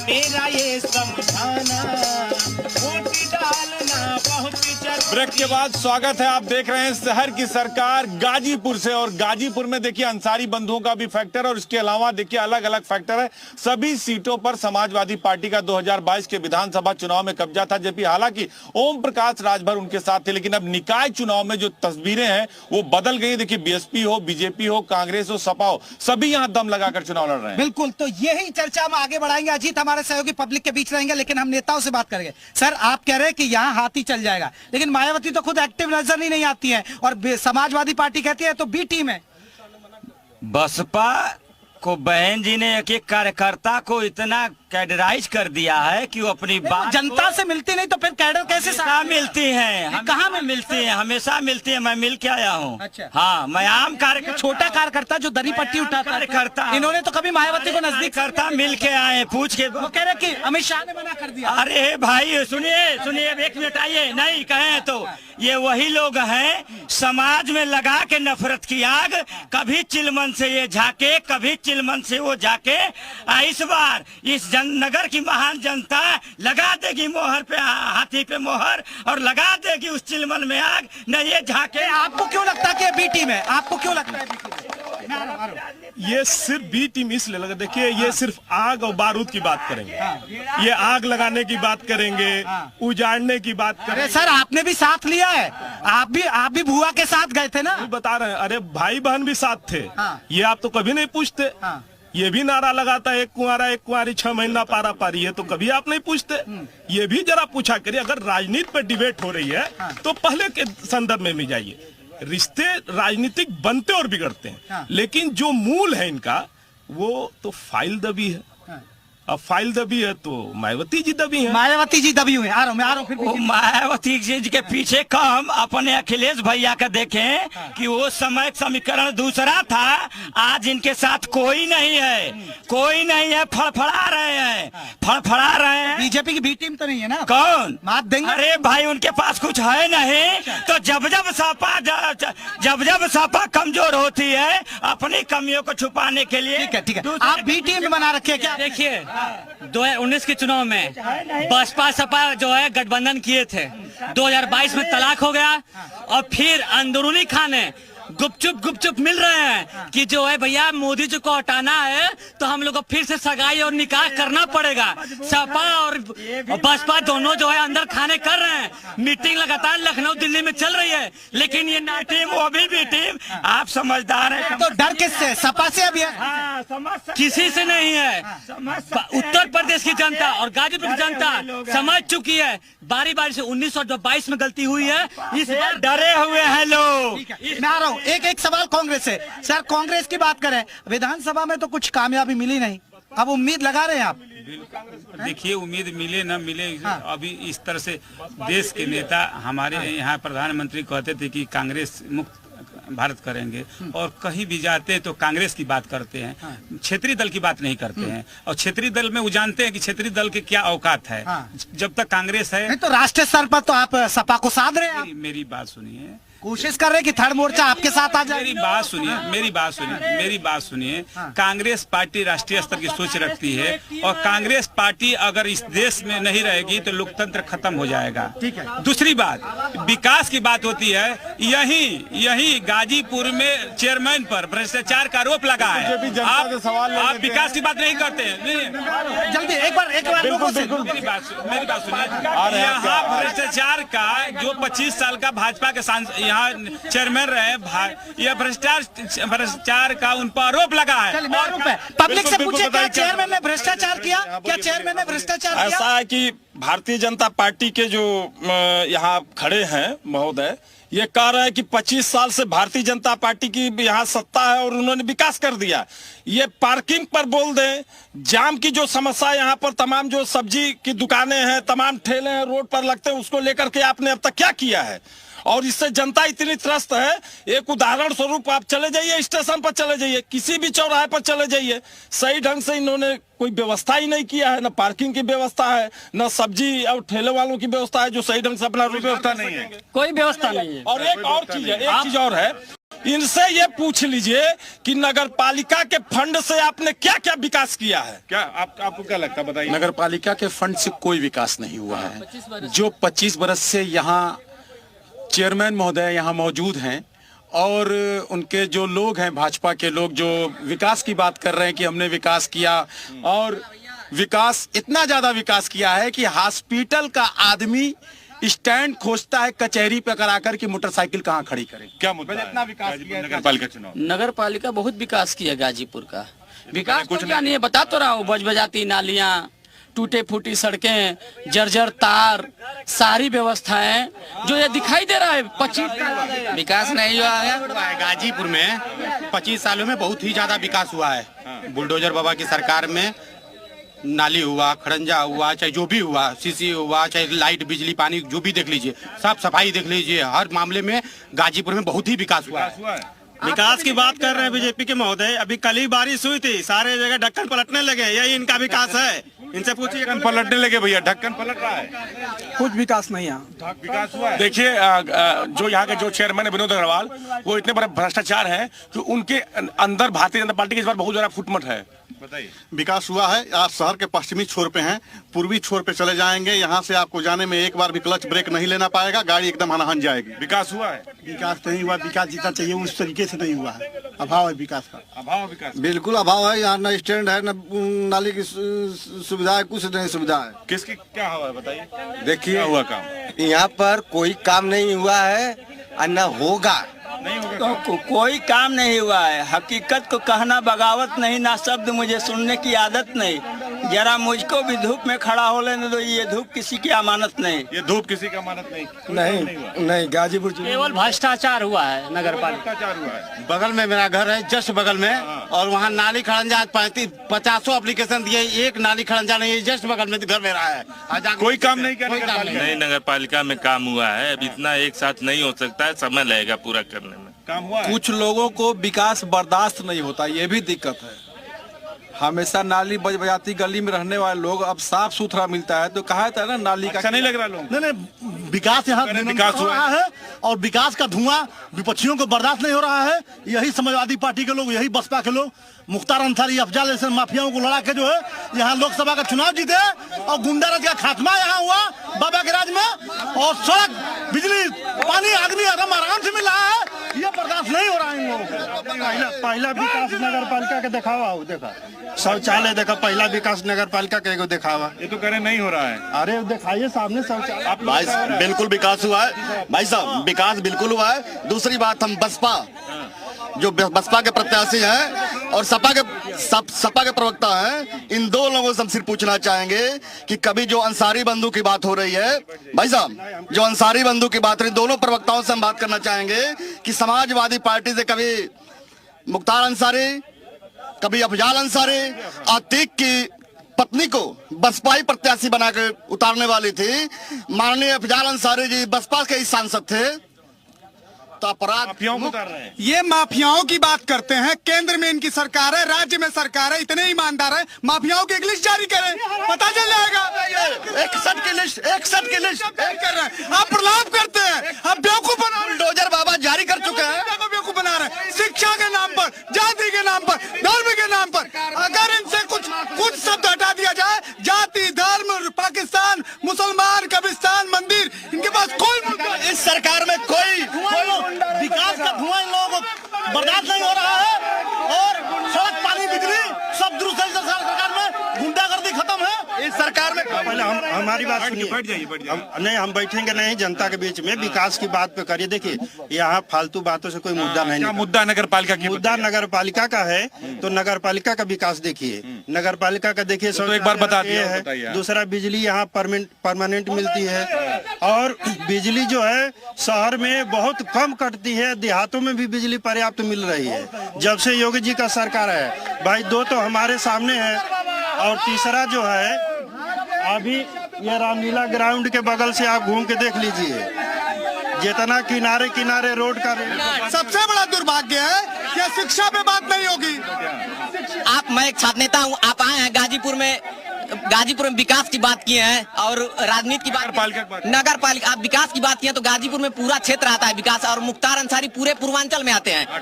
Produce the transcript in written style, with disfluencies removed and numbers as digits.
मेरा ये समझाना, वोट डालना बहुत ब्रेक के बाद स्वागत है। आप देख रहे हैं शहर की सरकार गाजीपुर से, और गाजीपुर में देखिए अंसारी बंधुओं का भी फैक्टर, और इसके अलावा देखिए अलग अलग फैक्टर है। सभी सीटों पर समाजवादी पार्टी का 2022 के विधानसभा चुनाव में कब्जा था, जबकि हालांकि ओम प्रकाश राजभर उनके साथ थे, लेकिन अब निकाय चुनाव में जो तस्वीरें हैं वो बदल गई। देखिए बीएसपी हो, बीजेपी हो, कांग्रेस हो, सपा हो, सभी यहाँ दम लगाकर चुनाव लड़ रहे हैं। बिल्कुल, तो यही चर्चा हम आगे बढ़ाएंगे। अजीत हमारे सहयोगी पब्लिक के बीच रहेंगे, लेकिन हम नेताओं से बात करेंगे। सर, आप कह रहे हैं कि यहाँ हाथी चल जाएगा, लेकिन मायावती तो खुद एक्टिव नजर ही नहीं आती है, और समाजवादी पार्टी कहती है तो बी टीम है। बसपा को बहन जी ने एक एक कार्यकर्ता को इतना कैडराइज कर दिया है कि वो अपनी बात जनता से मिलती नहीं तो फिर कैडर कैसे मिलती हैं? कहाँ में मिलती हैं? हमेशा मिलती है। मैं मिल के आया हूँ। अच्छा। हाँ, मैं आम कार्यकर्ता, छोटा कार्यकर्ता जो दरी पट्टी उठाता कार्यकर्ता, इन्होंने तो कभी मायावती को नजदीक करता मिल के आए, पूछ के। वो कह रहे कि अमित शाह ने मना कर दिया। अरे भाई सुनिए सुनिए, एक मिनट आइए। नहीं कहें तो ये वही लोग हैं समाज में लगा के नफरत की आग, कभी चिलमन से ये झाके, कभी चिलमन से वो झाके। इस बार इस नगर की महान जनता लगा देगी मोहर पे, हाथी पे मोहर, और लगा देगी उस चिलमन में आग। न ये झाके। आपको क्यों लगता है कि बी टीम है? आपको क्यों लगता है ये सिर्फ बी टीम इसलिए लगा? देखिए, ये सिर्फ आग और बारूद की बात करेंगे, ये आग लगाने की बात करेंगे, उजाड़ने की बात करेंगे। सर, आपने भी साथ लिया है, आप भी भुआ के साथ गए थे ना? बता रहे हैं, अरे भाई बहन भी साथ थे। ये आप तो कभी नहीं पूछते। ये भी नारा लगाता है, एक कुंवारा एक कुंवारी 6 महीना पारा पारी है, तो कभी आप नहीं पूछते। ये भी जरा पूछा करिए। अगर राजनीति पर डिबेट हो रही है तो पहले के संदर्भ में भी जाइए। रिश्ते राजनीतिक बनते और बिगड़ते हैं, लेकिन जो मूल है इनका वो तो फाइल दबी है। अब फाइल दबी है तो मायावती जी दबी है। मायावती जी दबी हुई। आ रहा हूँ फिर मायावती जी के पीछे कम अपने अखिलेश भैया का देखें कि वो समय समीकरण दूसरा था। आज इनके साथ कोई नहीं है, कोई नहीं है। फड़फड़ा रहे हैं, फड़फड़ा रहे हैं। बीजेपी की बी टीम तो नहीं है ना? कौन मात देंगे? अरे भाई, उनके पास कुछ है नहीं, तो जब जब सपा कमजोर होती है अपनी कमियों को छुपाने के लिए। ठीक है। आप बी टीम बना रखे क्या? देखिए, 2019 के चुनाव में बसपा सपा जो है गठबंधन किए थे, 2022 में तलाक हो गया, और फिर अंदरूनी खाने गुपचुप मिल रहे हैं कि जो है भैया मोदी जी को हटाना है तो हम लोग को फिर से सगाई और निकाह करना पड़ेगा। सपा और बसपा दोनों जो है अंदर खाने कर रहे हैं। मीटिंग लगातार लखनऊ दिल्ली में चल रही है, लेकिन ये ना टीम वो भी टीम। आप समझदार हैं। तो डर किससे? सपा से? अभी किसी से नहीं है। उत्तर प्रदेश की जनता और गाजीपुर की जनता समझ चुकी है। बारी बारी से 1922 में गलती हुई है, इस बार डरे हुए हैं लोग। मैं आ रहा हूँ। एक सवाल कांग्रेस से। सर, कांग्रेस की बात करें, विधानसभा में तो कुछ कामयाबी मिली नहीं, अब उम्मीद लगा रहे हैं आप? देखिए, उम्मीद मिले न मिले, अभी इस तरह से देश के नेता हमारे यहाँ प्रधानमंत्री कहते थे कि कांग्रेस मुक्त भारत करेंगे, और कहीं भी जाते हैं तो कांग्रेस की बात करते हैं, क्षेत्रीय दल की बात नहीं करते हैं। और क्षेत्रीय दल में वो जानते हैं कि क्षेत्रीय दल के क्या औकात है। जब तक कांग्रेस है, नहीं तो राष्ट्रीय स्तर पर तो आप सपा को साध रहे हैं। मेरी बात सुनिए, कोशिश कर रहे हैं कि थर्ड मोर्चा आपके साथ आ जाए। मेरी बात सुनिए। कांग्रेस पार्टी राष्ट्रीय स्तर की सोच रखती है, और कांग्रेस पार्टी अगर इस देश में नहीं रहेगी तो लोकतंत्र खत्म हो जाएगा। दूसरी बात, विकास की बात होती है। यही गाजीपुर में चेयरमैन पर भ्रष्टाचार का आरोप लगा है। आप विकास की बात नहीं करते हैं। जल्दी एक बार लोगों से मेरी बात सुनिए। यहाँ भ्रष्टाचार का जो 25 साल का भाजपा के सांसद यहाँ चेयरमैन रहे, यह भ्रष्टाचार का उन पर आरोप लगा है। पब्लिक से पूछे, क्या चेयरमैन ने भ्रष्टाचार किया? क्या चेयरमैन ने भ्रष्टाचार किया? ऐसा है कि भारतीय जनता पार्टी के जो यहाँ खड़े हैं महोदय, ये कह रहे हैं कि 25 साल से भारतीय जनता पार्टी की यहाँ सत्ता है और उन्होंने विकास कर दिया। ये पार्किंग पर बोल दें, जाम की जो समस्या यहाँ पर, तमाम जो सब्जी की दुकानें हैं, तमाम ठेले हैं रोड पर लगते हैं, उसको लेकर के आपने अब तक क्या किया है? और इससे जनता इतनी त्रस्त है। एक उदाहरण स्वरूप आप चले जाइए, स्टेशन पर चले जाइए, किसी भी चौराहे पर चले जाइए, सही ढंग से इन्होंने कोई व्यवस्था ही नहीं किया है। न पार्किंग की व्यवस्था है, न सब्जी और ठेले वालों की व्यवस्था है जो सही ढंग से अपना व्यवस्था नहीं है, कोई व्यवस्था नहीं है। और एक और चीज है, एक चीज और है, इनसे ये पूछ लीजिए कि नगर पालिका के फंड से आपने क्या क्या विकास किया है। क्या आपको क्या लगता है, बताइए। नगर पालिका के फंड से कोई विकास नहीं हुआ है। जो 25 बरस से यहाँ चेयरमैन महोदय यहाँ मौजूद हैं और उनके जो लोग हैं भाजपा के लोग जो विकास की बात कर रहे हैं कि हमने विकास किया, और विकास इतना ज्यादा विकास किया है कि हॉस्पिटल का आदमी स्टैंड खोजता है कचहरी पे कराकर कि मोटरसाइकिल कहाँ खड़ी करे। क्या मुद्दा है? इतना विकास किया नगर पालिका चुनाव। नगर पालिका बहुत विकास किया गाजीपुर का। विकास कुछ क्या नहीं है, बता तो रहा हूँ। बज बजाती नालियाँ, टूटे फूटी सड़कें, जर्जर तार, सारी व्यवस्थाएं जो ये दिखाई दे रहा है। 25 विकास नहीं हुआ है गाजीपुर में। 25 सालों में बहुत ही ज्यादा विकास हुआ है। बुलडोजर बाबा की सरकार में नाली हुआ, खड़ंजा हुआ, चाहे जो भी हुआ, सीसी हुआ, चाहे लाइट, बिजली, पानी, जो भी देख लीजिए, साफ सफाई देख लीजिए, हर मामले में गाजीपुर में बहुत ही विकास हुआ है। विकास की बात कर रहे हैं बीजेपी के महोदय। अभी कल ही बारिश हुई थी, सारे जगह ढक्कन पलटने लगे, यही इनका विकास है। इनसे पूछिए। ढक्कन पलटने लगे भैया, ढक्कन पलट रहा है। कुछ विकास नहीं है। विकास हुआ है। देखिए जो यहाँ के जो चेयरमैन है विनोद अग्रवाल, वो इतने बड़े भ्रष्टाचार हैं कि उनके अंदर भारतीय जनता पार्टी के इस बार बहुत ज्यादा फुटमट है। बताइए। विकास हुआ है। आज शहर के पश्चिमी छोर पे हैं, पूर्वी छोर पे चले जाएंगे, यहाँ से आपको जाने में एक बार भी क्लच ब्रेक नहीं लेना पाएगा, गाड़ी एकदम हनाहन जाएगी। विकास हुआ है। विकास नहीं हुआ। विकास जितना चाहिए उस तरीके से नहीं हुआ है। अभाव है विकास का। अभाव विकास। बिल्कुल अभाव है। यहाँ न स्टैंड है, न नाली की सुविधा है, कुछ नहीं सुविधा है। किसकी क्या हुआ है बताइए। देखिए क्या हुआ काम? यहाँ पर कोई काम नहीं हुआ है और न होगा। तो कोई काम नहीं हुआ है। हकीकत को कहना बगावत नहीं, ना शब्द मुझे सुनने की आदत नहीं। जरा मुझको भी धूप में खड़ा हो लेने दो, ये धूप किसी की अमानत नहीं। ये धूप किसी की अमानत नहीं। नहीं गाजीपुर केवल भ्रष्टाचार हुआ है नगर पालिका। भ्रष्टाचार हुआ है। बगल में मेरा घर है, जस्ट बगल में, और वहाँ नाली खड़ंजा 50 एप्लीकेशन दिए, एक नाली खड़ंजा नहीं है। जस्ट बगल में घर मेरा है। कोई काम नहीं किया। नहीं, नगर पालिका में काम हुआ है। अब इतना एक साथ नहीं हो सकता है, समय लगेगा पूरा करने में। काम हुआ है। कुछ लोगों को विकास बर्दाश्त नहीं होता, ये भी दिक्कत है। हमेशा नाली बज बजाती गली में रहने वाले लोग अब साफ सुथरा मिलता है तो कहा था ना नाली का। अच्छा नहीं लग रहा लोग। नहीं, विकास यहाँ विकास हो रहा है और विकास का धुआं विपक्षियों को बर्दाश्त नहीं हो रहा है। यही समाजवादी पार्टी के लोग, यही बसपा के लोग, मुख्तार अंसारी, अफजाल जैसे माफियाओं को लड़ा के जो है यहाँ लोकसभा का चुनाव जीते और गुंडाराज का खात्मा यहाँ हुआ बाबा के राज में। और सड़क, बिजली, पानी आदमी आराम से मिल रहा है। ये बर्दाश्त नहीं हो रहा है इन लोगों को। पहला विकास नगर पालिका के दिखावा हो, देखा शौचालय, देखा पहला विकास नगर पालिका के एगो दिखावा। ये तो करे नहीं हो रहा है। अरे दिखाइए सामने शौचालय। भाई बिल्कुल विकास हुआ है भाई साहब, विकास बिल्कुल हुआ है। दूसरी बात, हम बसपा जो बसपा के प्रत्याशी हैं और सपा के प्रवक्ता हैं, इन दो लोगों से हम सिर्फ पूछना चाहेंगे कि कभी जो अंसारी बंधु की बात हो रही है भाई साहब, जो अंसारी बंधु की बात हो रही, दोनों प्रवक्ताओं से हम बात करना चाहेंगे कि समाजवादी पार्टी से कभी मुख्तार अंसारी, कभी अफजाल अंसारी, आतिक की पत्नी को बसपा ही प्रत्याशी बनाकर उतारने वाली थी। माननीय अफजाल अंसारी जी बसपा के ही सांसद थे, तो अपराध माफियाओं को उतार रहे हैं। ये माफियाओं की बात करते हैं। केंद्र में इनकी सरकार है, राज्य में सरकार है, इतने ईमानदार है, माफियाओं की एक लिस्ट जारी करें, पता चल जाएगा। एक सट की लिस्ट कर रहे हैं आप, प्रलाप करते हैं आप, बेवकूफ बना रहे हैं। बुलडोजर बाबा जारी कर चुके हैं। बेवकूफ बना रहे हैं शिक्षा के नाम पर, जाति के नाम पर, धर्म के नाम पर। अगर इनसे कुछ शब्द हटा दिया जाए, जाति, धर्म, पाकिस्तान, मुसलमान, कब्रिस्तान, मंदिर, इनके पास कोई मुद्दा। इस सरकार में कोई विकास का धुआं इन लोगों को बर्दाश्त नहीं हो रहा है और सड़क, पानी, बिजली सब दुरुस्त है। सरकार में गुंडागर्दी खत्म है इस सरकार में। पहले हमारी बात सुनिए। बैठ जाइए। नहीं, हम बैठेंगे नहीं जनता के बीच में, विकास की बात पे करिए। देखिए यहाँ फालतू बातों से कोई मुद्दा नहीं। क्या मुद्दा नगर पालिका की? मुद्दा नगर पालिका का है तो नगर पालिका का विकास देखिए, नगर पालिका का देखिए। तो एक बार बता दिया। दूसरा, बिजली यहाँ परमानेंट मिलती है और बिजली जो है शहर में बहुत कम कटती है, देहातों में भी बिजली पर्याप्त मिल रही है जब से योगी जी का सरकार है। भाई दो तो हमारे सामने है और तीसरा जो है अभी ये रामलीला ग्राउंड के बगल से आप घूम के देख लीजिए, जितना किनारे किनारे रोड का सबसे बड़ा दुर्भाग्य है कि शिक्षा पे बात नहीं होगी। मैं एक छात्र नेता हूँ, आप आए हैं गाजीपुर में गाजीपुर में विकास की बात किए हैं और राजनीति की बात, नगर पालिका आप विकास की बात किए तो गाजीपुर में पूरा क्षेत्र आता है विकास, और मुख्तार अंसारी पूरे पूर्वांचल में आते हैं।